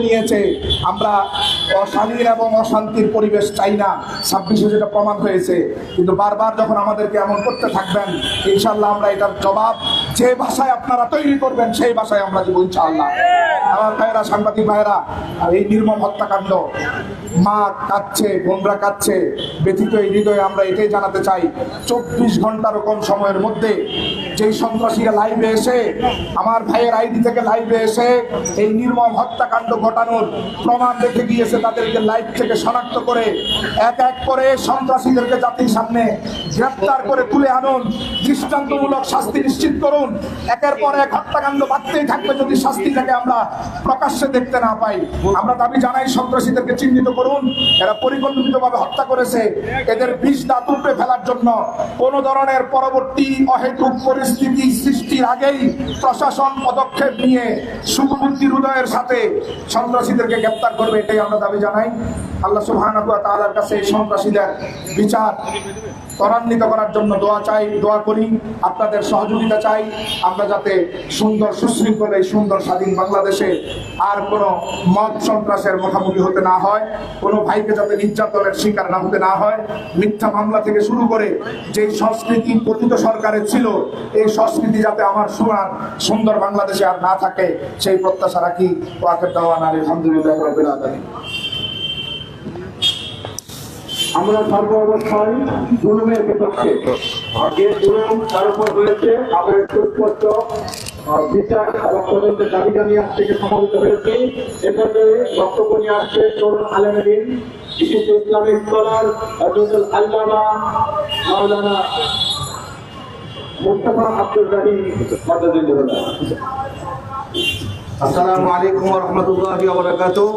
নিয়েছে। আমরা অশালীন এবং অশান্তির পরিবেশ চাই না, 26-এ যেটা প্রমাণ হয়েছে। কিন্তু বারবার যখন আমাদেরকে এমন করতে থাকবেন, ইনশাল্লাহ আমরা এটার জবাব যে ভাষায় আপনারা তৈরি করবেন সেই ভাষায় আমরা দেবো ইনশাআল্লাহ। আমার ভাইয়েরা, সাংবাদিক ভাইয়েরা, এই নির্মম হত্যাকাণ্ড, মা কাঁদছে, বোনরা কাঁদছে, ব্যথিত এই হৃদয়ে আমরা এটাই জানাতে চাই, 24 ঘন্টার কম সময়ের মধ্যে যেই সন্ত্রাসীরা লাইভে এসে, আমার ভাইয়ের আইডি থেকে লাইভে এসে এই নির্মম হত্যাকাণ্ড ঘটানোর প্রমাণ রেখে গিয়েছে, তাদেরকে লাইভ থেকে শনাক্ত করে এক এক করে সন্ত্রাসীদেরকে জাতির সামনে গ্রেপ্তার করে তুলে আনুন, দৃষ্টান্তমূলক শাস্তি নিশ্চিত করুন। একের পর এক হত্যাকাণ্ড বাড়তেই থাকবে যদি শাস্তিটাকে আমরা প্রকাশ্যে দেখতে না পাই। আমরা দাবি জানাই, সন্ত্রাসীদেরকে চিহ্নিত করুন। এরা পরিকল্পিতভাবে হত্যা করেছে। এদের বিষ দাঁত উপড়ে ফেলার জন্য কোন ধরনের পরবর্তী অহেতুক পরিস্থিতি সৃষ্টির আগেই প্রশাসন পদক্ষেপ নিয়ে সুবুদ্ধির হৃদয়ের সাথে সন্ত্রাসীদেরকে গ্রেপ্তার করবে, এটাই আমরা দাবি জানাই। আল্লাহ সুবহানাহু ওয়া তাআলার কাছে এই সন্ত্রাসীদের বিচার ত্বরান্বিত করার জন্য দোয়া করি, আপনাদের সহযোগিতা চাই। আমরা যাতে সুন্দর সুশৃঙ্খল এই সুন্দর স্বাধীন বাংলাদেশে আর কোনো মত সন্ত্রাসের মুখোমুখি হতে না হয়, কোনো ভাইকে যাতে নির্যাতনের শিকার না হতে না হয়। মিথ্যা মামলা থেকে শুরু করে যেই সংস্কৃতি পতিত সরকারের ছিল, এই সংস্কৃতি যাতে আমার সুন্দর বাংলাদেশে আর না থাকে, সেই প্রত্যাশা রাখি। ওয়াকির দাওয়ানা আলহামদুলিল্লাহি রাব্বিল আলামিন। আমরা সর্ব অবস্থায় জুলুমের বিপক্ষে, যে জুলুম তার উপর হয়েছে আমাদের সুস্পষ্ট বিচার এবং তদন্তের দাবি জানিয়ে আজ থেকে সমবেত হয়েছে। এ পর্যায়ে বক্তব্য নিয়ে আসছে তরুণ আলেমের দিন, বিশিষ্ট ইসলামিক স্কলার আব্দুল আল্লামা মাওলানা মুস্তাফা আব্দুর রহিম মাদাদুল্লাহ। আসসালামু আলাইকুম ওয়া রাহমাতুল্লাহি ওয়া বারাকাতুহু।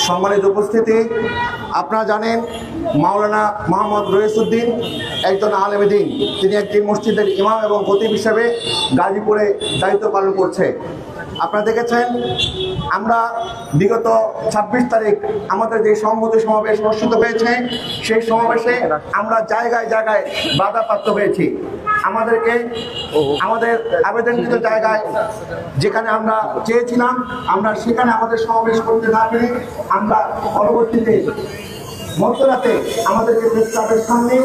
সম্মানিত উপস্থিতি, আপনারা জানেন মাওলানা মোহাম্মদ রইসউদ্দিন একজন আলেমে দ্বীন। তিনি একটি মসজিদের ইমাম এবং খতিব হিসেবে গাজীপুরে দায়িত্ব পালন করছে। আপনারা দেখেছেন, আমরা বিগত 26 তারিখ আমাদের যে সংহতি সমাবেশ অনুষ্ঠিত হয়েছে, সেই সমাবেশে আমরা জায়গায় জায়গায় বাধাপ্রাপ্ত হয়েছি। আমাদেরকে আমাদের আবেদনকৃত জায়গায় যেখানে আমরা চেয়েছিলাম, আমরা সেখানে আমাদের সমাবেশ করতে না পেরে আমরা পরবর্তীতে মধ্যরাতে আমাদেরকে প্রেস ক্লাবের সামনে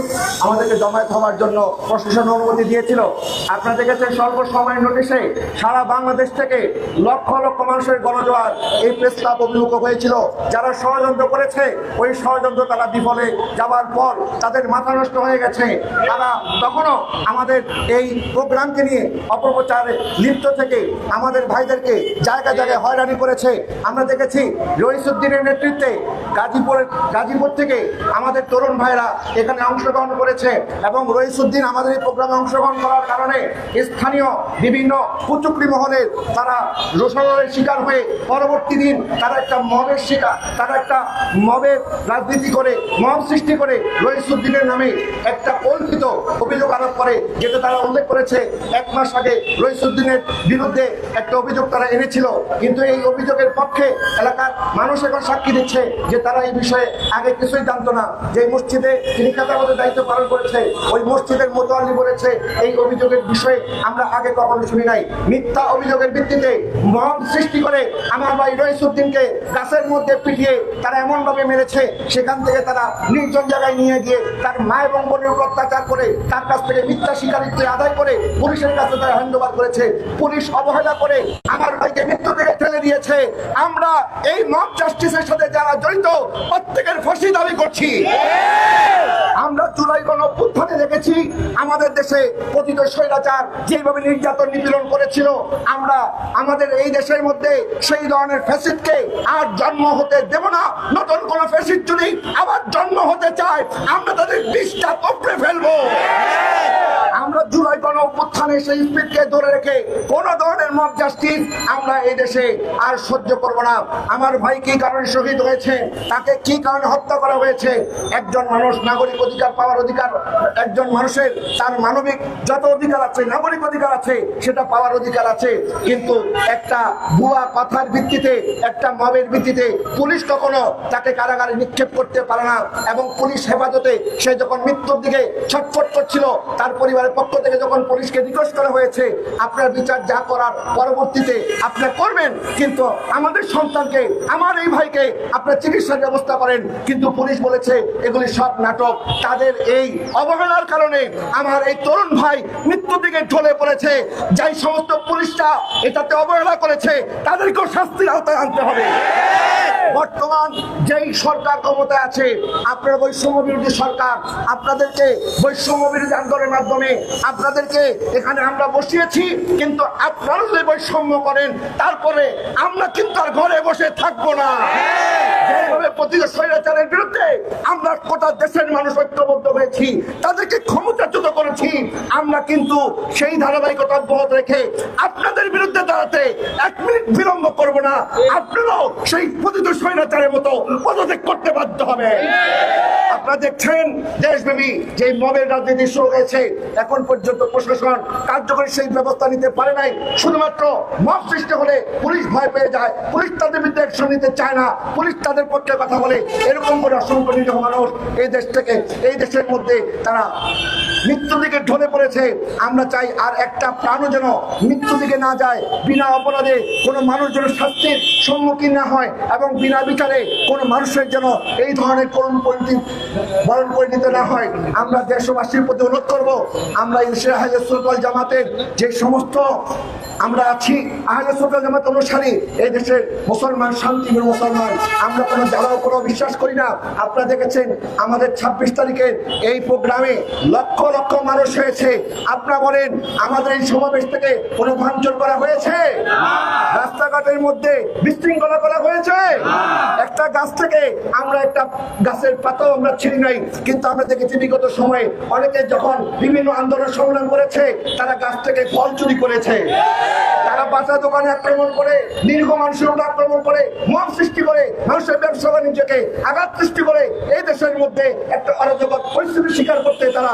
আমাদেরকে জমায়েত হওয়ার জন্য প্রশাসন অনুমতি দিয়েছিল। আপনারা দেখেছেন, স্বল্প সময়ের নোটিশে সারা বাংলাদেশ থেকে লক্ষ লক্ষ মানুষের গণজোয়ার এই প্রেস ক্লাব অভিমুখ হয়েছিল। যারা ষড়যন্ত্র করেছে, ওই ষড়যন্ত্র তারা বিফলে যাওয়ার পর তাদের মাথা নষ্ট হয়ে গেছে। তারা তখনও আমাদের এই প্রোগ্রামকে নিয়ে অপপ্রচারে লিপ্ত থেকে আমাদের ভাইদেরকে জায়গায় জায়গায় হয়রানি করেছে। আমরা দেখেছি রইসউদ্দিনের নেতৃত্বে গাজীপুর থেকে আমাদের তরুণ ভাইরা এখানে অংশগ্রহণ করেছে এবং রইসউদ্দিন আমাদের এই প্রোগ্রামে অংশগ্রহণ করার কারণে স্থানীয় বিভিন্ন কুচক্রী মহলের তারা রোষানলের শিকার হয়ে পরবর্তী দিন তারা একটা মবের রাজনীতি করে, মব সৃষ্টি করে রইসউদ্দিনের নামে একটা কল্পিত অভিযোগ আরোপ করে, যেটা তারা উল্লেখ করেছে 1 মাস আগে রইসউদ্দিনের বিরুদ্ধে একটা অভিযোগ তারা এনেছিল। কিন্তু এই অভিযোগের পক্ষে এলাকার মানুষ এখন সাক্ষী দিচ্ছে যে তারা এই বিষয়ে আগে কিছুই জানতো না। যে মসজিদে তিনি খেতাবতের দায়িত্ব পালন করেছে, ওই মসজিদের মোতাল্লি বলেছে এই অভিযোগের বিষয়ে আমরা আগে কখনো শুনি নাই। মিথ্যা অভিযোগের ভিত্তিতে মব সৃষ্টি করে আমার ভাই রইসউদ্দিনকে গাছের মধ্যে পিটিয়ে তারা এমনভাবে মেরেছে, সেখান থেকে তারা নির্জন জায়গায় নিয়ে গিয়ে তার মা এবং বোনের উপর অত্যাচার করে তার কাছ থেকে মিথ্যা স্বীকারোক্তি আদায় করে পুলিশের কাছে তারা হ্যান্ডওভার করেছে। পুলিশ অবহেলা করে আমার ভাইকে মৃত্যু থেকে ঠেলে দিয়েছে। আমরা এই মব জাস্টিসের সাথে যারা জড়িত প্রত্যেকের ফাঁসি দাবি করছি। আমরা জুলাই গণঅভ্যুত্থানে দেখেছি আমাদের দেশে পতিত স্বৈরাচার যেভাবে নির্যাতন নিপীড়ন করেছিল। আমরা আমাদের এই দেশের মধ্যে সেই ধরনের ফ্যাসিস্টকে আর জন্ম হতে দেব না। নতুন কোন ফ্যাসিস্ট যদি আবার জন্ম হতে চায়, আমরা তাদের বিষটা উপড়ে ফেলবো। আমরা জুলাই গণঅভ্যুত্থানে সেই স্পিডকে ধরে রেখে কোন ধরনের মব জাস্টিস আমরা এই দেশে আর সহ্য করব না। আমার ভাই কি কারণে শহীদ হয়েছে, তাকে কি কারণে হত্যা করা হয়েছে? একজন মানুষ নাগরিক অধিকার পাওয়ার অধিকার, একজন মানুষের তার মানবিক যত অধিকার আছে, নাগরিক অধিকার আছে, সেটা পাওয়ার অধিকার আছে। কিন্তু একটা ভুয়া কথার ভিত্তিতে, একটা মবের ভিত্তিতে পুলিশ কখনো তাকে কারাগারে নিক্ষেপ করতে পারে না। এবং পুলিশ হেফাজতে সে যখন মৃত্যুর দিকে ছটফট করছিল, তার পরিবারের পক্ষ থেকে যখন পুলিশকে রিকোয়েস্ট করা হয়েছে আপনার বিচার যা করার পরবর্তীতে আপনি করবেন, কিন্তু আমাদের সন্তানকে, আমার এই ভাইকে আপনার চিকিৎসার ব্যবস্থা করেন, কিন্তু পুলিশ বলেছে এগুলি সব নাটক। তাদের এই অবহেলার কারণে আমার এই তরুণ ভাই মৃত্যুর দিকে ঢলে পড়েছে। যাই সমস্ত পুলিশরা এটাতে অবহেলা করেছে তাদেরকেও শাস্তির আওতায় আনতে হবে। বর্তমান যেই সরকার ক্ষমতায় আছে, আপনার বৈষম্য বিরোধী সরকার, আপনাদেরকে বৈষম্য বিরোধী আন্দোলনের মাধ্যমে আপনাদেরকে এখানে আমরা বসিয়েছি, কিন্তু আপনারা যদি বৈষম্য করেন তারপরে আমরা কিন্তু আর ঘরে বসে থাকবো না। যেভাবে প্রতিটা স্বৈরাচারের বিরুদ্ধে আমরা গোটা দেশের মানুষ ঐক্যবদ্ধ হয়েছি, তাদেরকে ক্ষমতাচ্যুত করেছি, আমরা কিন্তু সেই ধারাবাহিকতা অব্যাহত রেখে আপনাদের বিরুদ্ধে দাঁড়াতে 1 মিনিট বিলম্ব করবো না। আপনারাও সেই প্রতিটা স্বৈরাচারের মতো পদত্যাগ করতে বাধ্য হবে। আপনারা দেখছেন দেশব্যাপী যে মবের রাজনীতি শুরু হয়েছে, এখন পর্যন্ত প্রশাসন কার্যকরী সেই ব্যবস্থা নিতে পারে নাই। শুধুমাত্র মব সৃষ্টি হলে পুলিশ ভয় পেয়ে যায়, পুলিশ তাদের বিরুদ্ধে অ্যাকশন নিতে চায় না, পুলিশ তাদের পক্ষে কথা বলে। এরকম করে অসংখ্য নিরীহ মানুষ এই দেশ থেকে, এই দেশের মধ্যে তারা মৃত্যুর দিকে ঢলে পড়েছে। আমরা চাই আর একটা প্রাণও যেন মৃত্যুর দিকে না যায়, বিনা অপরাধে কোনো মানুষ যেন শাস্তির সম্মুখীন না হয়, এবং বিনা বিচারে কোনো মানুষের যেন এই ধরনের করুণ পরিণতি বরণ করে নিতে না হয়। আমরা দেশবাসীর প্রতি অনুরোধ করব, আমরা ইনশাআল্লাহ আহলে সুন্নাত ওয়াল জামাতের যে সমস্ত আমরা আছি, আহলে সুন্নাত ওয়াল জামাত অনুসারী, এই দেশের মুসলমান, শান্তিপ্রিয় মুসলমান, আমরা কোনো জ্বালাও কোনো বিশ্বাস করি না। আপনারা দেখেছেন আমাদের 26 তারিখের এই প্রোগ্রামে লক্ষ লক্ষ মানুষ হয়েছে। আপনারা বলেন আমাদের এই সমাবেশ থেকে কোনো ভাঙচুর করা হয়েছে? রাস্তাঘাটের মধ্যে বিশৃঙ্খলা করা হয়েছে? একটা গাছ থেকে আমরা একটা গাছের পাতাও আমরা ছিঁড়ি নাই, কিন্তু আমরা দেখেছি বিগত সময়ে অনেকে যখন বিভিন্ন আন্দোলন সংগ্রাম করেছে তারা গাছ থেকে ফল চুরি করেছে, তারা বাসা দোকানে আক্রমণ করে, নিরীহ মানুষের উপর আক্রমণ করে, মব সৃষ্টি করে, মানুষের ব্যবসা বাণিজ্যকে আঘাত সৃষ্টি করে এই দেশের মধ্যে একটা অরাজক পরিস্থিতি স্বীকার করতে তারা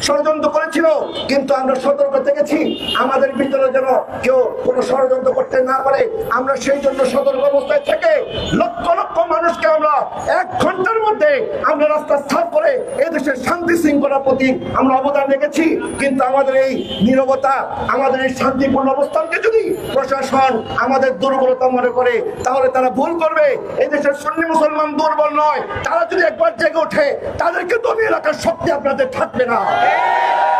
ষড়যন্ত্র করেছিল। কিন্তু আমরা সতর্ক থেকেছি আমাদের ভিতরে যেন কেউ কোনো ষড়যন্ত্র করতে না পারে। আমরা সেই জন্য সতর্ক অবস্থায় থেকে লক্ষ লক্ষ মানুষকে আমরা 1 ঘন্টার মধ্যে আমরা রাস্তা সাফ করে এই দেশের শান্তি শৃঙ্খলার প্রতি আমরা অবদান রেখেছি। কিন্তু আমাদের এই নীরবতা, আমাদের এই শান্তিপূর্ণ অবস্থানকে যদি প্রশাসন আমাদের দুর্বলতা মনে করে তাহলে তারা ভুল করবে। এই দেশের সুন্নি মুসলমান দুর্বল নয়, তারা যদি একবার জেগে ওঠে তাদেরকে দমিয়ে রাখার শক্তি আপনাদের থাকবে না।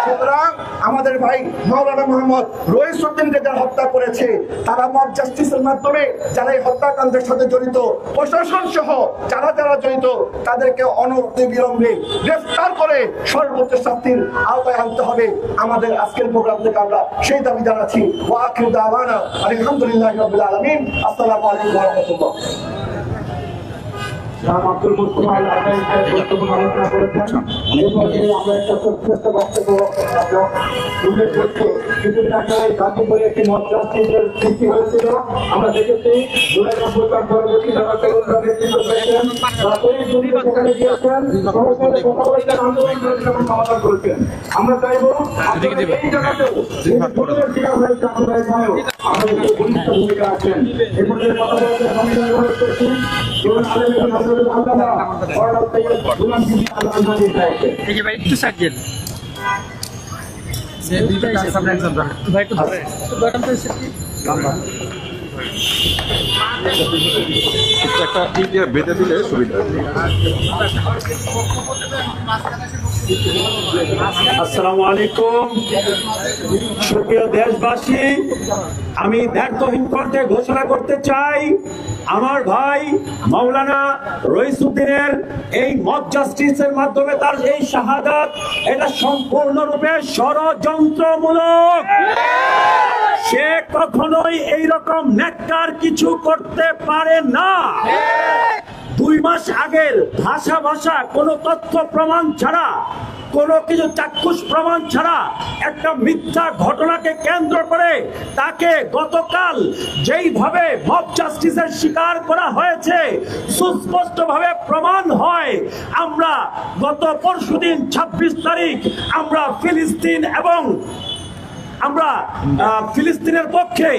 সুতরাং আমাদের ভাই মাওলানা মোহাম্মদ রইসউদ্দিনকে যারা হত্যা করেছে, তারা মব জাস্টিসের মাধ্যমে যারা এই হত্যাকাণ্ডের সাথে জড়িত, প্রশাসন সহ যারা যারা জড়িত, তাদেরকে অনতিবিলম্বে গ্রেফতার করে সর্বোচ্চ শাস্তির আওতায় আনতে হবে। আমাদের আজকের প্রোগ্রাম থেকে আমরা সেই দাবি জানাচ্ছি। ওয়া আখিরু দাওয়ানা আলহামদুলিল্লাহি রাব্বিল আলামিন। আসসালামু আলাইকুম ওয়া রাহমাতুল্লাহ। আব্দুল মুস্তফা আল আকাই সাহেব গুরুত্বপূর্ণ আলোচনা করেছেন। এরপরে আমরা একটা সংক্ষিপ্ত বক্তব্য উল্লেখ করছি। কিছুদিন আগে গাজীপুরে একটি মব জাস্টিসের সৃষ্টি হয়েছিল। আমরা দেখেছি 92 পরবর্তী যারা তরুণরা নেতৃত্ব দিয়েছেন, তারা তৈরি সেখানে গিয়েছেন, সমস্যার কথা বলেছেন, আন্দোলন করেছেন এবং সমাধান করেছেন। আমরা চাইবো এই জায়গাতেও পুলিশের শিকার হয়েছে আমাদের ভাইও আমাদের ঘনিষ্ঠ ভূমিকা আছেন। এই পর্যায়ে কথা বলতে সংবিধান অনুরোধ করছি একটু সাইকেল ভাই একটু ধরে একটা ইন্ডিয়া বেঁধে দিলে সুবিধা। আসসালামু আলাইকুম সুপ্রিয় দেশবাসী, আমি দ্ব্যর্থহীন কণ্ঠে ঘোষণা করতে চাই আমার ভাই মাওলানা রইসউদ্দিনের এই মব জাস্টিসের মাধ্যমে তার এই শাহাদাত, এটা সম্পূর্ণরূপে ষড়যন্ত্রমূলক। সে কখনোই এই রকম নেককার কিছু করতে পারে না। 2 মাস আগের ভাষা কোনো তথ্য প্রমাণ ছাড়া, কোনো কিছু চাক্ষুষ প্রমাণ ছাড়া একটা মিথ্যা ঘটনাকে কেন্দ্র করে তাকে গতকাল যেইভাবে মব জাস্টিসের শিকার করা হয়েছে সুস্পষ্টভাবে প্রমাণ হয়। আমরা গত পরশুদিন 26 তারিখ আমরা ফিলিস্তিন এবং আমরা ফিলিস্তিনের পক্ষে,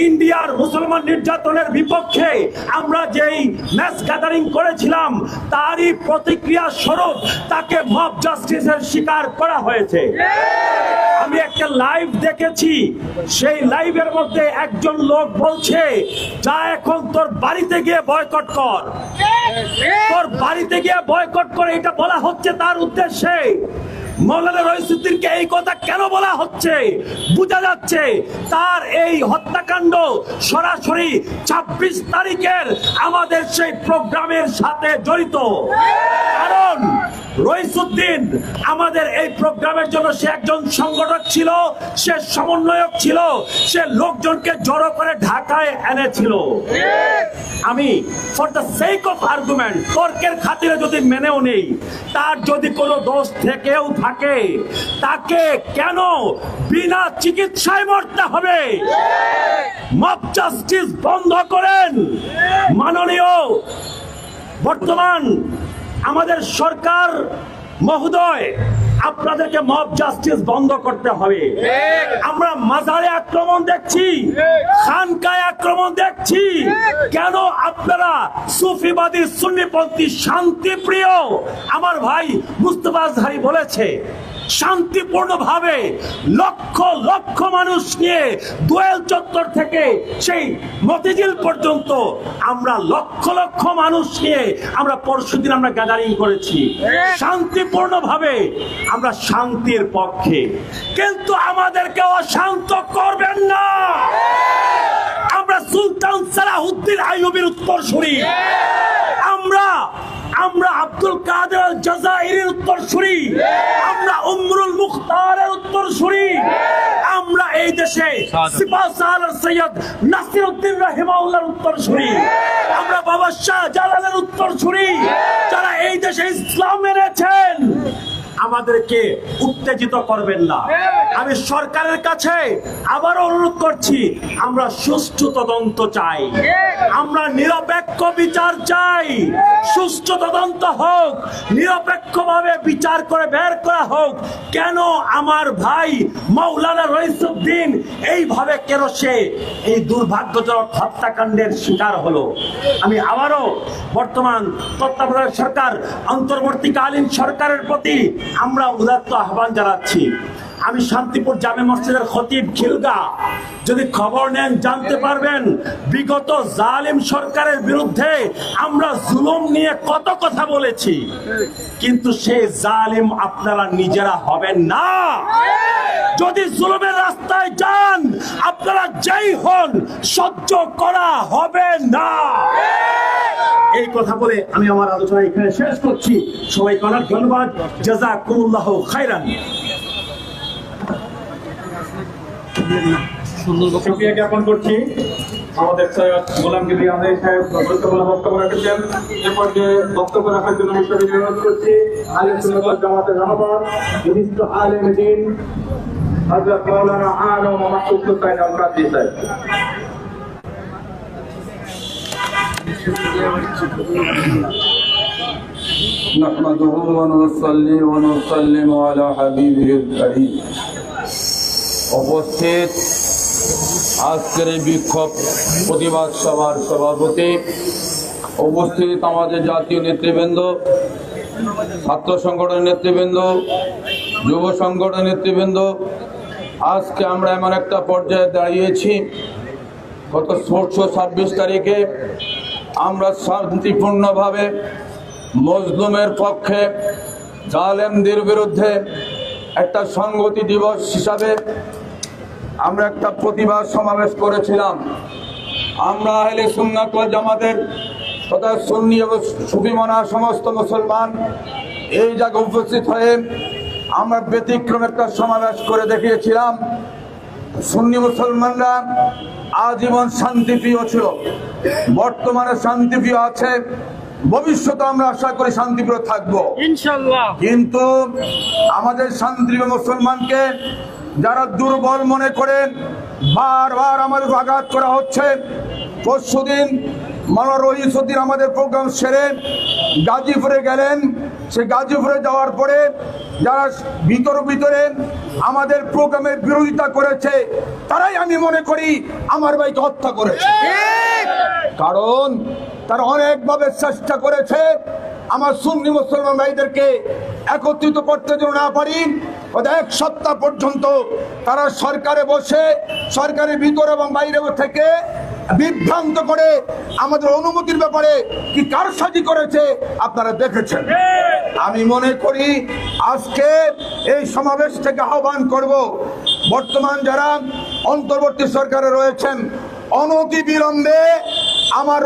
ইন্ডিয়ার মুসলমান নির্যাতনের বিপক্ষে আমরা যেই ম্যাচ গ্যাদারিং করেছিলাম তারই প্রতিক্রিয়া স্বরূপ তাকে মব জাস্টিসের শিকার করা হয়েছে। আমি একটা লাইভ দেখেছি, সেই লাইভের মধ্যে একজন লোক বলছে, যা এখন তোর বাড়িতে গিয়ে বয়কট কর, তোর বাড়িতে গিয়ে বয়কট করে, এটা বলা হচ্ছে তার উদ্দেশ্যে। মৌলানা রইসুদ্দিনকে এই কথা কেন বলা হচ্ছে? বোঝা যাচ্ছে তার এই হত্যাকাণ্ড সরাসরি 26 তারিখের আমাদের সেই প্রোগ্রামের সাথে জড়িত। কারণ রইসুদ্দিন আমাদের এই প্রোগ্রামের জন্য সে একজন সংগঠক ছিল, সে সমন্বয়ক ছিল, সে লোকজনকে জড়ো করে ঢাকায় এনেছিল। আমি for the sake of argument, তর্কের খাতিরে যদি মেনেও নেই, তার যদি কোনো দোষ থেকেও থাকে, তাকে কেন বিনা চিকিৎসায় মরতে হবে? মব জাস্টিস বন্ধ করেন। মাননীয় বর্তমান আমাদের সরকার মহোদয়, আপনাদেরকে মব জাস্টিস বন্ধ করতে হবে। আমরা মাজারে আক্রমণ দেখছি, খানকায় আক্রমণ দেখছি, কেন আপনারা সুফিবাদী সুন্নিপন্থী শান্তিপ্রিয়, আমার ভাই মুস্তফা আজহারি বলেছে, শান্তিপূর্ণভাবে লক্ষ লক্ষ মানুষ নিয়ে দোয়েল চত্বর থেকে সেই মতিঝিল পর্যন্ত আমরা লক্ষ লক্ষ মানুষ নিয়ে আমরা পরশুদিন আমরা গ্যাদারিং করেছি শান্তিপূর্ণভাবে। আমরা শান্তির পক্ষে, কিন্তু আমাদেরকে অশান্ত করবেন না। আমরা সুলতান সালাহুদ্দিন আইয়ুবীর উত্তরসূরি, আমরা আব্দুল কাদের আল জাজাইরির উত্তরসূরি, আমরা উমরুল মুখতারের উত্তরসূরি, আমরা এই দেশে সিপাহ সালার সৈয়দ নাসিরউদ্দিন রাহিমাহুল্লাহর উত্তরসূরি, আমরা বাবা শাহজালালের উত্তরসূরি, যারা এই দেশে ইসলাম এনেছেন। আমাদেরকে উত্তেজিত করবেন না। আমি সরকারের কাছে আবারও অনুরোধ করছি, আমরা সুষ্ঠু তদন্ত চাই, আমরা নিরপেক্ষ বিচার চাই। সুষ্ঠু তদন্ত হোক, নিরপেক্ষভাবে বিচার করে বের করা হোক, কেন আমার ভাই মাওলানা রইসুদ্দিন এইভাবে কেন সে এই দুর্ভাগ্যজনক হত্যাকাণ্ডের শিকার হলো। আমি আবারও বর্তমান তত্ত্বাবধায়ক সরকার, অন্তর্বর্তীকালীন সরকারের প্রতি আমরা উদাত্ত আহ্বান জানাচ্ছি। আমি শান্তিপুর জামে মসজিদের খতিব খিলগা, যদি খবর নেন জানতে পারবেন বিগত জালিম সরকারের বিরুদ্ধে আমরা জুলুম নিয়ে কত কথা বলেছি, কিন্তু সেই জালিম আপনারা নিজেরা হবেন না। যদি জুলুমের রাস্তায় যান, আপনারা যেই হন সহ্য করা হবে না। এই কথা বলে আমি আমার আলোচনা এখানে শেষ করছি। সবাইকে অনেক ধন্যবাদ। জাযাকুমুল্লাহু খাইরান। শুকরিয়া জ্ঞাপন করছি আমাদের সৈয়দ গোলাম কিবরিয়া আহমেদ সাহেব গুরুত্বপূর্ণ বক্তব্য রেখেছেন। এরপর যে বক্তব্য রাখার জন্য আমি সবাইকে অনুরোধ করছি আহলে সুন্নাত ওয়াল জামাতের রাহবার বিশিষ্ট আলেম দ্বীন হযরত মাওলানা আলম মাহমুদ হুসাইন আল-কাদরি সাহেব। نحمده ونصلي ونسلم على حبيبه الكريم। উপস্থিত আজকের এই বিক্ষোভ প্রতিবাদ সভার সভাপতি, উপস্থিত আমাদের জাতীয় নেতৃবৃন্দ, ছাত্র সংগঠনের নেতৃবৃন্দ, যুব সংগঠনের নেতৃবৃন্দ, আজকে আমরা এমন একটা পর্যায়ে দাঁড়িয়েছি, গত 26 তারিখে আমরা শান্তিপূর্ণভাবে মজলুমের পক্ষে, জালেমদের বিরুদ্ধে একটা সংহতি দিবস হিসাবে আমরা একটা প্রতিবাদ সমাবেশ করেছিলাম। আমরা আহলে সুন্নাত ওয়াল জামাতের তথা সুন্নি এবং সুফিমনা সমস্ত মুসলমান এই জায়গায় উপস্থিত হয়ে আমরা ব্যতিক্রম একটা সমাবেশ করে দেখিয়েছিলাম। সুন্নি মুসলমানরা আজীবন শান্তিপ্রিয় ছিল, বর্তমানে শান্তিপ্রিয় আছে, ভবিষ্যতে আমরা আশা করি শান্তিপ্রিয় থাকবো ইনশাআল্লাহ। কিন্তু আমাদের শান্তিপ্রিয় মুসলমানকে যারা দুর্বল মনে করেন, বারবার আমাদের আঘাত করা হচ্ছে। পরশুদিন মাওলানা রইসুদ্দিন আমাদের প্রোগ্রাম সেরে গাজীপুরে গেলেন, সে গাজীপুরে যাওয়ার পরে যারা ভিতরে আমাদের প্রোগ্রামের বিরোধিতা করেছে তারাই আমি মনে করি আমার ভাইকে হত্যা করেছে। কারণ তারা অনেকভাবে চেষ্টা করেছে আমার সুন্নি মুসলমান ভাইদেরকে একত্রিত করতে যেন না পারি। এক সপ্তাহ পর্যন্ত তারা সরকারে বসে সরকারের ভিতরে এবং বাইরে থেকে বিভ্রান্ত করে আমাদের অনুমতির ব্যাপারে কি কারসাজি করেছে আপনারা দেখেছেন। আমি মনে করি আজকে এই সমাবেশ থেকে আহ্বান করব, বর্তমান যারা অন্তর্বর্তী সরকারে রয়েছেন অনতি বিলম্বে আমার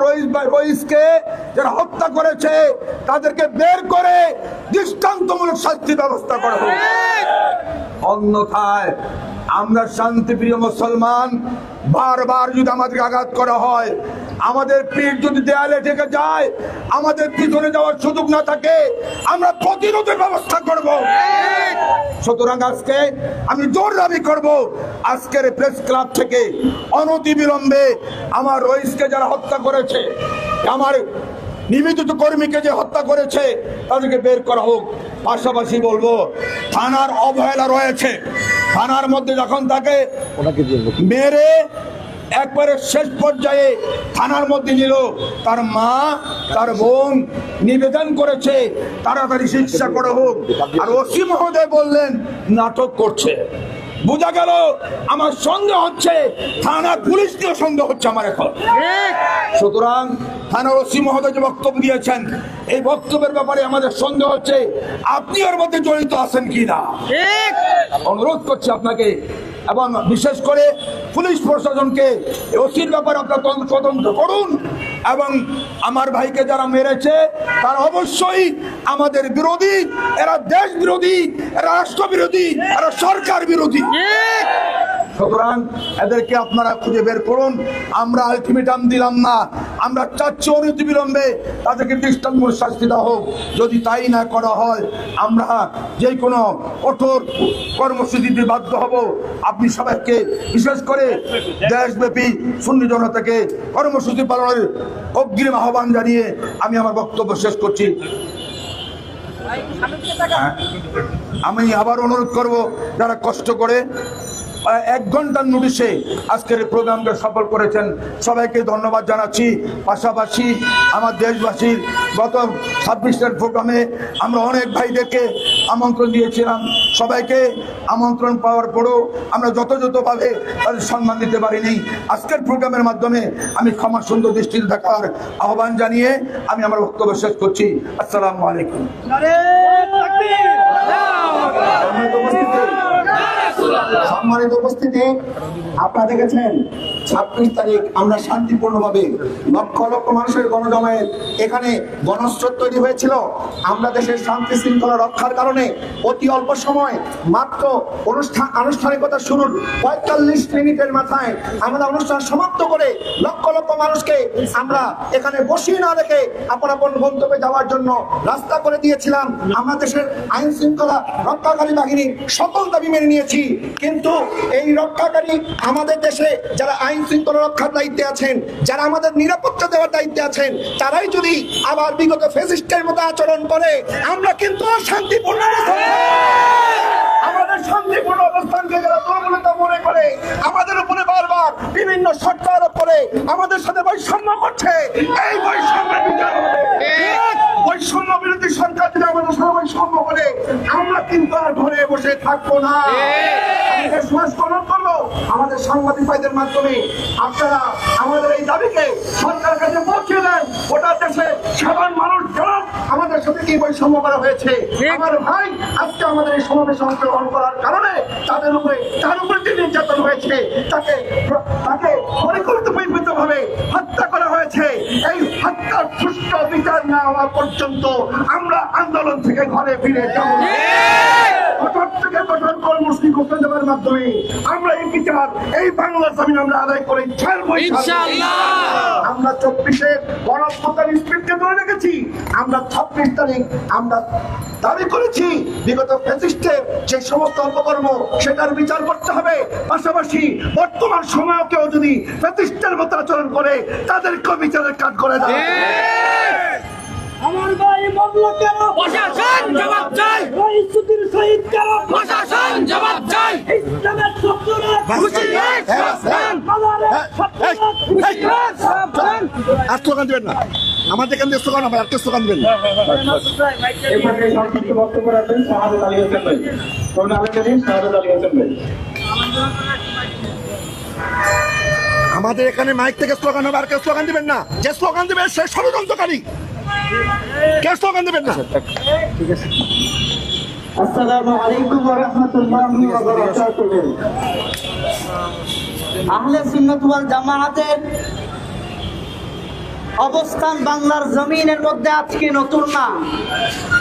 রইসকে যারা হত্যা করেছে তাদেরকে বের করে দৃষ্টান্তমূলক শাস্তি ব্যবস্থা করা হোক। অন্যথায় আমরা শান্তিপ্রিয় মুসলমান বারবার যদি আমাদেরকে আঘাত করা হয়, আমাদের পিঠ যদি দেয়ালে ঠেকে যায়, আমাদের পিছনে যাওয়ার সুযোগ না থাকে, আমরা প্রতিরোধের ব্যবস্থা করব। সুতরাং আজকে আমি জোর দাবি করব, আজকের প্রেস ক্লাব থেকে অনতি বিলম্বে আমার রইসকে যারা হত্যা করেছে, আমার নিবেদিত কর্মীকে যে হত্যা করেছে তাদেরকে বের করা হোক। পাশাপাশি বলবো থানার অবহেলা রয়েছে। থানার মধ্যে যখন তাকে মেরে একবারে শেষ পর্যায়ে থানার মধ্যে নিল, তার মা তার বোন নিবেদন করেছে তাড়াতাড়ি চিকিৎসা করা হোক। আর ওসি মহোদয় বললেন নাটক করছে। বোঝা গেল আমার সন্দেহ হচ্ছে, থানার পুলিশ নিয়েও সন্দেহ হচ্ছে আমার এখন। সুতরাং থানার ওসি মহোদয় যে বক্তব্য দিয়েছেন এই বক্তব্যের ব্যাপারে আমাদের সন্দেহ হচ্ছে আপনি ওর মধ্যে জড়িত আছেন কিনা। অনুরোধ করছি আপনাকে এবং বিশেষ করে পুলিশ প্রশাসনকে ওসির ব্যাপারে আপনারা তদন্ত করুন এবং আমার ভাইকে যারা মেরেছে তারা অবশ্যই আমাদের বিরোধী, এরা দেশ বিরোধী, এরা রাষ্ট্র বিরোধী, এরা সরকার বিরোধী। সুতরাং এদেরকে আপনারা খুঁজে বের করুন। আমরা আলটিমেটাম দিলাম না, আমরা চাচ্ছি অনতি বিলম্বে তাদেরকে দৃষ্টান্তমূলক শাস্তি দেওয়া হোক। যদি তাই না করা হয় আমরা যে কোনো কঠোর কর্মসূচিতে বাধ্য হব। আপনি সবাইকে বিশেষ করে দেশব্যাপী সুন্নি জনতাকে কর্মসূচি পালনের অগ্রিম আহ্বান জানিয়ে আমি আমার বক্তব্য শেষ করছি। আমি আবার অনুরোধ করব যারা কষ্ট করে 1 ঘন্টার নোটিশে আজকের প্রোগ্রামকে সফল করেছেন সবাইকে ধন্যবাদ জানাচ্ছি। পাশাপাশি আমার দেশবাসীর গত 26-এর প্রোগ্রামে আমরা অনেক ভাইদেরকে আমন্ত্রণ দিয়েছিলাম, সবাইকে আমন্ত্রণ পাওয়ার পরেও আমরা যথাযথভাবে তাদের সম্মান দিতে পারিনি। আজকের প্রোগ্রামের মাধ্যমে আমি ক্ষমা সুন্দর দৃষ্টিতে দেখার আহ্বান জানিয়ে আমি আমার বক্তব্য শেষ করছি। আসসালামু আলাইকুম। সম্মানিত উপস্থিতি, আপনারা দেখেছেন 26 তারিখ আমরা শান্তিপূর্ণভাবে লক্ষ লক্ষ মানুষের গণজমায়েত এখানে গণস্রোত তৈরি হয়েছিল। আমরা দেশের শান্তি শৃঙ্খলা রক্ষার কারণে অতি অল্প সময় মাত্র আনুষ্ঠানিকতা শুরুর 45 মিনিটের মাথায় আমরা অনুষ্ঠান সমাপ্ত করে লক্ষ লক্ষ মানুষকে আমরা এখানে বসিয়ে না রেখে আপন আপন গন্তব্যে যাওয়ার জন্য রাস্তা করে দিয়েছিলাম। আমরা দেশের আইন শৃঙ্খলা রক্ষাকারী বাহিনীর সকল দাবি মেনে নিয়েছি, কিন্তু এই রক্ষাকারী আমাদের দেশে যারা আইন শৃঙ্খলা রক্ষার দায়িত্বে আছেন, যারা আমাদের নিরাপত্তা দেওয়ার দায়িত্বে আছেন, তারাই যদি আবার বিগত ফ্যাসিস্টের মতো আচরণ করে আমরা কিন্তু শান্তিপূর্ণ আমাদের শান্তিপূর্ণ অবস্থানকে যারা দুর্বলতা মনে করে আমাদের উপরে বারবার বিভিন্ন সরকার উপরে আমাদের সাথে বৈষম্য করছে, এই বৈষম্যের বিচার বৈষম্য বিরোধী সরকার যদি আমাদের সাথে বৈষম্য করে আমরা কিন্তু আর ঘরে বসে থাকবো না। আমাদের সাংবাদিক ভাইদের মাধ্যমে আপনারা আমাদের এই দাবিকে সরকারের কাছে পৌঁছে দেন। গোটা দেশে সাধারণ মানুষ যারা আমাদের সাথে কি বৈষম্য করা হয়েছে, আমার ভাই আজকে আমাদের এই সমাবেশে অংশগ্রহণ করার কারণে তার উপরে যে নির্যাতন হয়েছে তাকে পরিকল্পিতভাবে হত্যা করা হয়েছে। এই হত্যার সুষ্ঠু বিচার না হওয়া পর্যন্ত আমরা আন্দোলন থেকে ঘরে ফিরে যাব। কঠোর থেকে কঠোর কর্মসূচি করতে দেওয়ার মাধ্যমে আমরা এই বিচার এই বাংলা জমিন আমরা আদায় করে ছাড়বো ইনশাআল্লাহ। আমরা 24-এর গণঅভ্যুত্থান স্পিরিটকে ধরে রেখেছি। আমরা 26 তারিখ আমরা দাবি করেছি বিগত ফ্যাসিস্টের যে সমস্ত অপকর্ম সেটার বিচার করতে হবে। পাশাপাশি বর্তমান সময়ে কেউ যদি ফ্যাসিস্টের মতো আচরণ করে তাদেরকেও বিচারের কাজ করে দেয়। আমার ভাই মরল কেন? প্রশাসন জবাব চাই। রইসুদ্দিন শহীদ কেন? প্রশাসন জবাব চাই। ইসলামের শত্রুরা হুঁশিয়ার সাবধান। বাংলার শত্রুরা হুঁশিয়ার সাবধান। আর স্লোগান দেবেন না, আমাদের এখান থেকে স্লোগান হবে, একটা স্লোগান দেবেন না। এখানে সংক্ষিপ্ত বক্তব্য রাখবেন শাহাদাত আলী হোসেন ভাই। তরুণ আলমগীর শাহাদাত আলী হোসেন ভাই। আমাদের এখানে মাইক থেকে স্লোগান হবে, আর কেউ স্লোগান দিবেন না। যে স্লোগান দেবে সে ষড়যন্ত্রকারী, কে স্লোগান দেবেন না। আসসালামু আলাইকুম ওয়া রাহমাতুল্লাহি ওয়া বারাকাতুহু। আহলে সুন্নাত ওয়াল জামায়াতের অবস্থান বাংলার জমিনের মধ্যে আজকে নতুন না,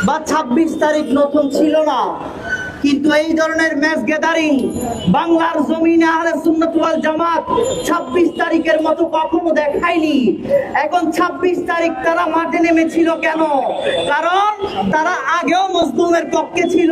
বা 26 তারিখ নতুন ছিল না, কিন্তু এই ধরনের ম্যাচ গ্যাদারিং বাংলার জমিনে আহলে সুন্নাত ওয়াল জামাত 26 তারিখের মতো কখনো দেখায়নি। এখন 26 তারিখ তারা মাঠে নেমেছিল কেন? কারণ তারা আগেও মজলুমের পক্ষে ছিল,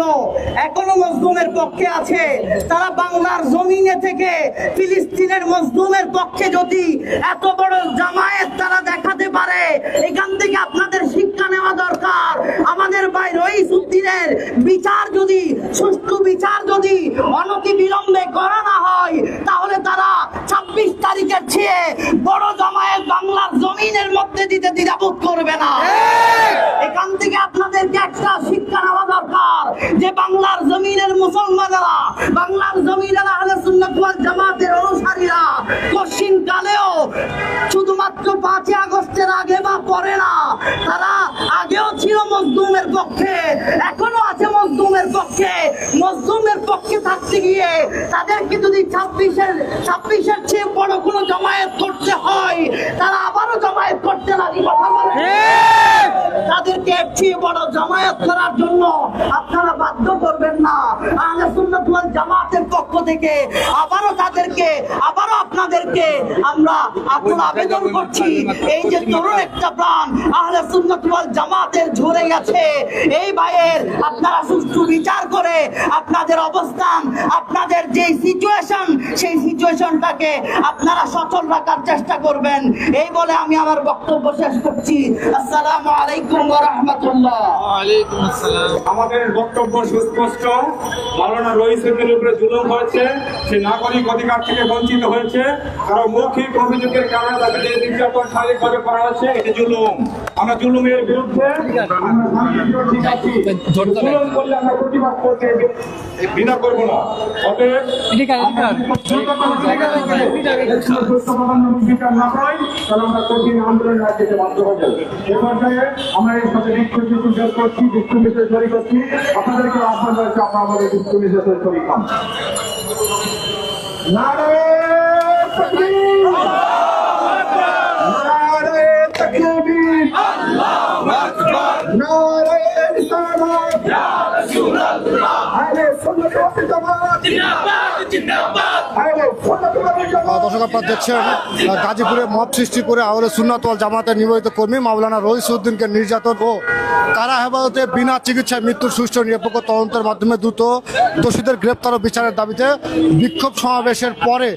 এখনো মজলুমের পক্ষে আছে। তারা বাংলার জমিনে থেকে ফিলিস্তিনের মজলুমের পক্ষে যদি এত বড় জামায়াত তারা দেখাতে পারে, এখান থেকে আপনাদের শিক্ষা নেওয়া দরকার। আমাদের ভাই রইসুদ্দিনের বিচার যদি, সুষ্ঠু বিচার যদি অনতি বিলম্বে করা না হয়, তাহলে তারা 26 তারিখের চেয়ে বড় জামায়াত বাংলার জমিনের মধ্যে দিতে দ্বিধাবোধ করবে না। এখান থেকে আপনাদেরকে একটা শিক্ষা নেওয়া দরকার যে বাংলার জমিনের মুসলমানেরা, বাংলার জমিনের আহলে সুন্নাত ওয়াল জামাতের অনুসারীরা কঠিন কালেও শুধুমাত্র 5 আগস্টের আগে বা পরে না, তারা আগেও ছিল মজলুমের পক্ষে, এখনো আছে মজলুমের পক্ষে। মজলুমের পক্ষে থাকতে গিয়ে তাদেরকে যদি 26-এর চেয়ে বড় কোনো জমায়েত করতে হয়, তারা আবারও জমায়েত করতে রাজি। কথা বলে তাদেরকে এর চেয়ে বড় জমায়েত করার জন্য আপনারা বাধ্য করবেন না। আহলে সুন্নাত ওয়াল জামাতের পক্ষ থেকে আবারও আপনাদেরকে আমরা আকুল আবেদন করছি, এই যে তরুণ একটা প্রাণ আহলে সুন্নাত ওয়াল জামাতের ঝরে গেছে, এই ভাইয়ের আপনারা সুষ্ঠু বিচার করে আপনাদের অবস্থান, আপনাদের যে সিচুয়েশন, সেই সিচুয়েশনটাকে আপনারা সচল রাখার চেষ্টা করবেন। এই বলে আমি আমার বক্তব্য শেষ করছি। আসসালামু আলাইকুম ওয়া রাহমাতুল্লাহ। আমাদের বক্তব্য সুস্পষ্ট। মাওলানা রইসুদ্দিনের উপরে জুলুম হয়েছে, সে নাগরিক অধিকার থেকে বঞ্চিত হয়েছে। কারো মৌখিক অভিযোগের কারণে তাকে যে নির্যাতন শারীরিকভাবে করা হয়েছে, এটি জুলুম। আমরা জুলুমের বিরুদ্ধে জুলুম করলে আমরা প্রতিবাদ করতে বিনা করবো না। অতএব বিচার না হয় তাহলে আমরা কঠিন আন্দোলন রাজ্যে বাধ্য হবো। এ পর্যায়ে আমরা এর সাথে বিক্ষোভ করছি, বিক্ষোভ মিছিল তৈরি করছি। আপনাদেরকে আহ্বান রয়েছে, আপনারা আমাদের বিক্ষোভ মিছিল তৈরি করুন। নারে তাকবীর, নারে তাকবীর, আল্লাহু আকবার, নারে রিসালাত, ইয়া রাসূলুল্লাহ, আহলে সুন্নাত ওয়াল জামাত জিন্দাবাদ, জিন্দাবাদ, আহলে সুন্নাত ওয়াল জামাত। দর্শক আপনারা দেখছেন গাজীপুরে মব সৃষ্টি করে আহলে সুন্নাত ওয়াল জামাতের নিবন্ধিত কর্মী মাওলানা রইসুদ্দিনকে নির্যাতন ও কারা হেফাজতে বিনা চিকিৎসায় মৃত্যুর সুষ্ঠু নিরপেক্ষ তদন্তের মাধ্যমে দ্রুত দোষীদের গ্রেপ্তার ও বিচারের দাবিতে বিক্ষোভ সমাবেশের পরে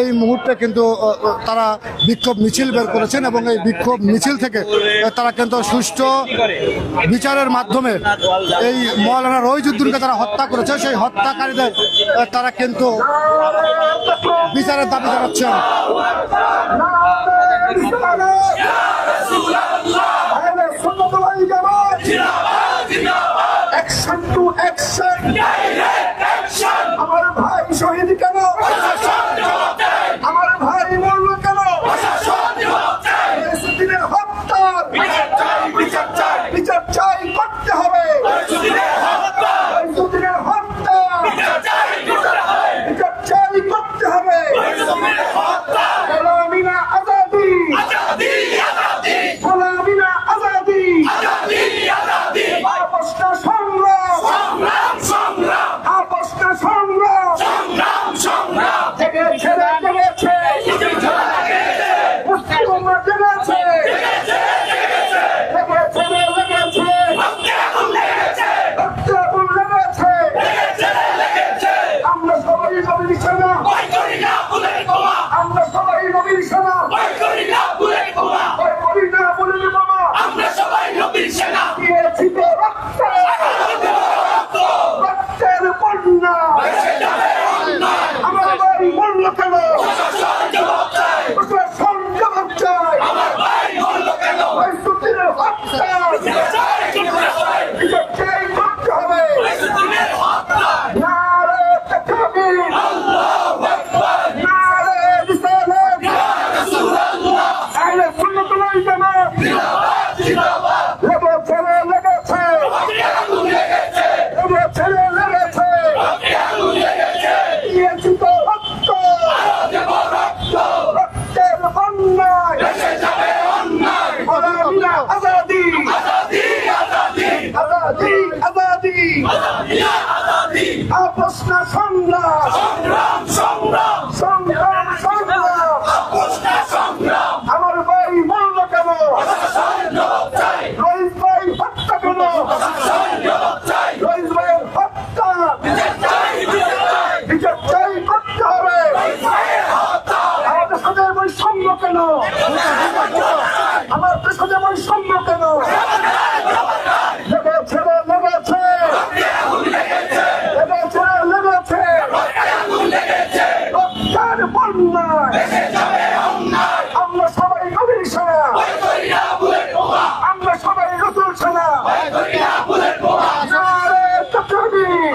এই মুহূর্তে কিন্তু তারা বিক্ষোভ মিছিল বের করেছেন এবং এই বিক্ষোভ মিছিল থেকে তারা কিন্তু সুষ্ঠু বিচারের মাধ্যমে এই মাওলানা রইসুদ্দিনকে তারা হত্যা করেছে, সেই হত্যাকারীদের তারা কিন্তু বিচারের দাবি জানাচ্ছেন। আমার ভাই শহীদ কেন? আমার ভাই মরল কেন? রইসুদ্দিনের হত্যা বিচার চাই করতে হবে। রইসুদ্দিনের হত্যা বিচার চাই করতে হবে। গোলামিনা আজাদি, গোলামিনা আজাদি, আপসনা সংগ্রাম, আপসনা সংগ্রাম, জেগেছে জেগেছে মুসলিম উম্মাহ জেগেছে, জেগেছে লেগেছে রে, লেগেছে, লেগেছে রে, লেগেছে, দিয়েছি তো রক্ত, রক্তের বন্যায় গোলামিরা আজাদি, আজাদি, আজাদি, আপোষ না সংগ্রাম, সংগ্রাম, সংগ্রাম, আমার ভাই মূল্য কেন, রইস ভাই হত্যা কেন, রইস ভাইয়ের হত্যা বিচার চাই করতে হবে, আমাদের সাথে বৈষম্য কেন, আমাদের সাথে বৈষম্য কেন, লেগেছে রে, লেগেছে, লেগেছে রে, লেগেছে, রক্তের বন্যায় আমরা সবাই নবীর সেনা, আমরা সবাই রসুল সেনা, নারে তাকবীর,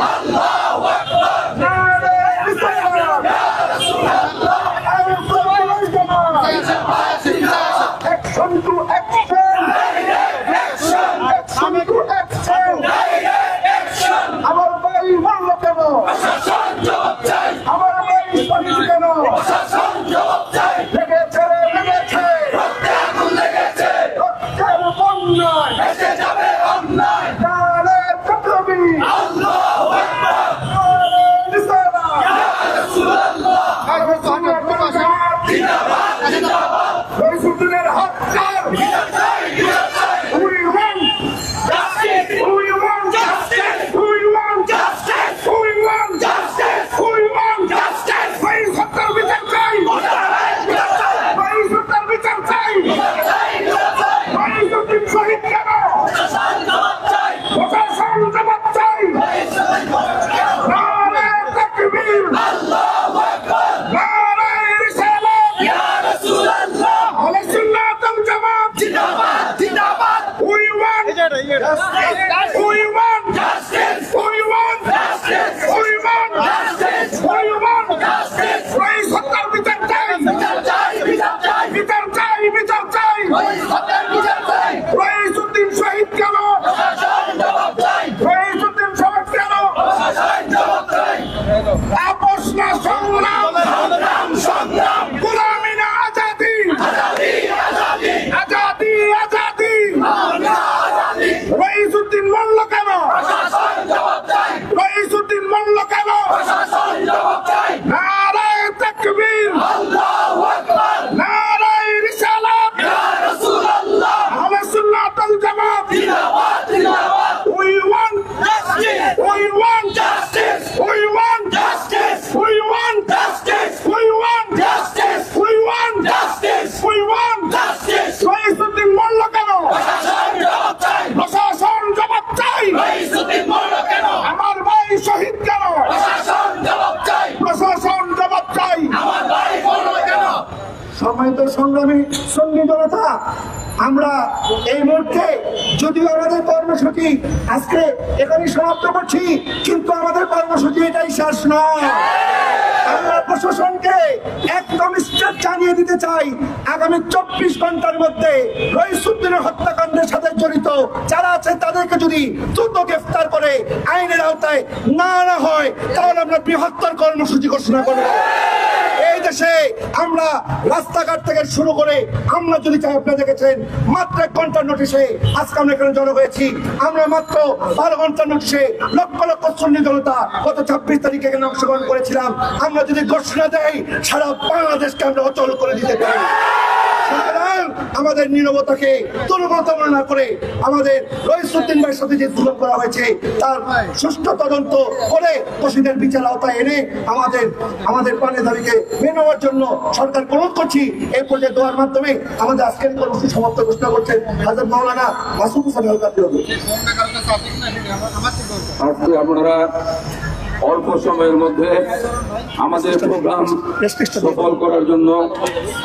নারে রিসালাত, action to action, action to action, আমার ভাই মরল কেন, আমার ভাই শহীদ কেন, লেগেছে রে, লেগেছে, রক্তের বন্যায় নারে তাকবীর, নারে রিসালাত, রইসুদ্দিনের হত্যার we want justice, we want justice, we want justice, we want justice, we want justice, রইস হত্যার বিচার চাই, রইস হত্যার বিচার চাই, রইসুদ্দিন শহীদ কেন, প্রশাসন জবাব চাই, নারে তাকবীর, নারে রিসালাত, আহলে সুন্নাত ওয়াল জামাত জিন্দাবাদ, জিন্দাবাদ, we want justice, we want justice, we want justice, we want justice, we want justice, রইস হত্যার বিচার চাই, বিচার চাই, বিচার চাই, বিচার চাই, বিচার চাই, রইস হত্যার বিচার চাই, রইসুদ্দিন শহীদ কেন, প্রশাসন জবাব চাই, রইসুদ্দিন শহীদ কেন, প্রশাসন জবাব চাই, আপোষ না সংগ্রাম, সংগ্রাম, সংগ্রাম, গোলামি না আজাদি, আজাদি, আজাদি, আজাদি, আজাদি, আজাদি, রইসুদ্দিন মরল কেন, প্রশাসন জবাব চাই, রইসুদ্দিন মরল কেন, প্রশাসন জবাব চাই, নারে তাকবীর, আল্লাহু আকবার, নারে রিসালাত, ইয়া রাসূলুল্লাহ, আহলে সুন্নাত ওয়াল জামাত জিন্দাবাদ, জিন্দাবাদ, we want justice, we want justice, we want justice, we want justice, we want justice, we want justice, we want justice, Raisuddin মরল কেন, প্রশাসন জবাব চাই, প্রশাসন জবাব চাই, রইসুদ্দিন মরল কেন, আমার ভাই শহীদ কেন, প্রশাসন জবাব চাই, প্রশাসন জবাব চাই, আমার ভাই মরল কেন। সম্মানিত সংগ্রামী সঙ্গী জনতা, আমরা এই মুহূর্তে যদিও আমাদের কর্মসূচি আজকে এখানে সমাপ্ত করছি, কিন্তু আমাদের কর্মসূচি এটাই শেষ নয়। আমরা প্রশাসনকে একদম স্ট্রেট জানিয়ে দিতে চাই, আগামী 24 ঘন্টার মধ্যে রইসুদ্দিনের হত্যাকাণ্ডের সাথে জড়িত যারা আছে তাদেরকে যদি দ্রুত গ্রেফতার করে আইনের আওতায় না আনা হয়, তাহলে আমরা বৃহত্তর কর্মসূচি ঘোষণা করব। এই দেশে আমরা রাস্তাঘাট থেকে শুরু করে আমরা যদি চাই, আপনারা দেখেছেন মাত্র 1 ঘন্টার নোটিশে আজকে আমরা এখানে জড়ো হয়েছি, আমরা মাত্র 12 ঘন্টার নোটিশে লক্ষ লক্ষ সুন্নি জনতা গত 26 তারিখে এখানে অংশগ্রহণ করেছিলাম। আমরা যদি ঘোষণা দেই, সারা বাংলাদেশকে আমরা অচল করে দিতে পারি। সুতরাং আমাদের নীরবতাকে দুর্বলতম না করে আমাদের রইসুদ্দিন ভাইয়ের সাথে যে জুলুম করা হয়েছে তার সুষ্ঠু তদন্ত করে দোষীদের বিচার আওতায় এনে আমাদের প্রাণের দাবিকে মেনে নেওয়ার জন্য সরকার অনুরোধ করছি। এই পর্যায়ে দোয়ার মাধ্যমে আমাদের আজকের কর্মসূচি সমাপ্ত ঘোষণা করছেন হযরত মাওলানা মাসুদ হোসেন আল-কাদরি। আজকে আপনারা অল্প সময়ের মধ্যে আমাদের প্রোগ্রাম সফল করার জন্য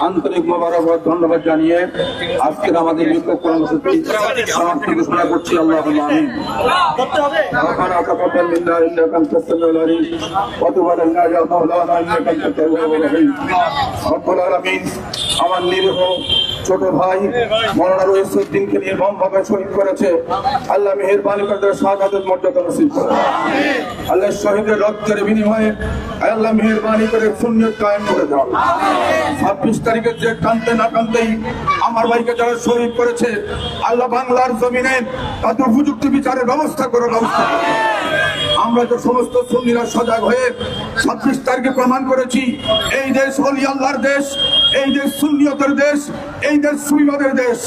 আন্তরিক মোবারকবাদ ধন্যবাদ জানিয়ে আজকের আমাদের বিক্ষোভ কর্মসূচি সমাপ্তি ঘোষণা করছি। আল্লাহুম্মা আমিন। ربنا تقبل منا انك انت السميع العليم وتب علينا يا مولانا انك انت التواب الرحيم। رب العالمين, আমার নিরীহ ছোট ভাই মৌলানা রইসউদ্দিনকে নির্মমভাবে শহীদ করেছে। আল্লাহ মেহেরবানি করে তাদের শাহাদাতের মর্যাদা নসিব করে। আল্লাহ শহীদের রক্তের বিনিময়ে আল্লাহ মেহেরবানি করে সুন্নিয়ত কায়েম করে দাও। 26 তারিখে যে কানতে না কানতেই আমার ভাইকে যারা শহীদ করেছে, আল্লাহ বাংলার জমিনে তাদের উপযুক্ত বিচারের ব্যবস্থা করে ব্যবস্থা করো। আমরা তো সমস্ত সুন্নিরা সজাগ হয়ে 26 তারিখে প্রমাণ করেছি এই দেশ ওলি আল্লাহর দেশ, এই দেশ সুন্নিয়তের দেশ, এই দেশ সুবিবাদের দেশ।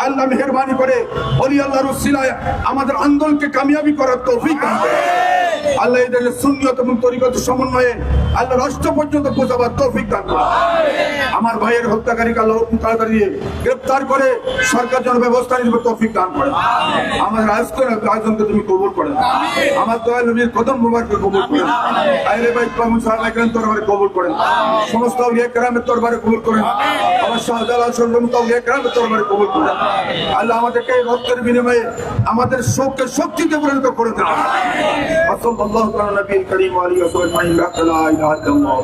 আল্লাহ মেহেরবানি করে ওলি আল্লাহর উসিলায় আমাদের আন্দোলনকে কামিয়াবি করার তৌফিক দান করুন। আল্লাহ এই দেশের সুন্নিয়ত এবং তরিকত সমন্বয়ে আল্লাহ রাষ্ট্র পর্যন্ত পৌঁছাবার তৌফিক দান করুন। আমার ভাইয়ের হত্যাকারীকে আল্লাহ তাড়াতাড়ি গ্রেফতার করে সরকার যেন ব্যবস্থা নিতে তৌফিক দান করে। আমাদের আয়োজনকে তুমি কবুল করে, আমার দয়াল নবীর কদম মুবারককে কবুল করেন। আহলে বাইত মুসলমানদের দরবারে কবুল করেন, সমস্ত আউলিয়া কেরামের দরবারে কবুল করেন, আমার শাহজালাল সর্বমুক্ত আউলিয়া কেরামের দরবারে কবুল করেন। আল্লাহ আমাদেরকে এই রক্তের বিনিময়ে আমাদের শোককে শক্তিতে পরিণত করে দেন। সাল্লাল্লাহু আলা নবিয়িল কারীম ওয়া আলিহি ওয়া সাহবিহি লা ইলাহা ইল্লাল্লাহ।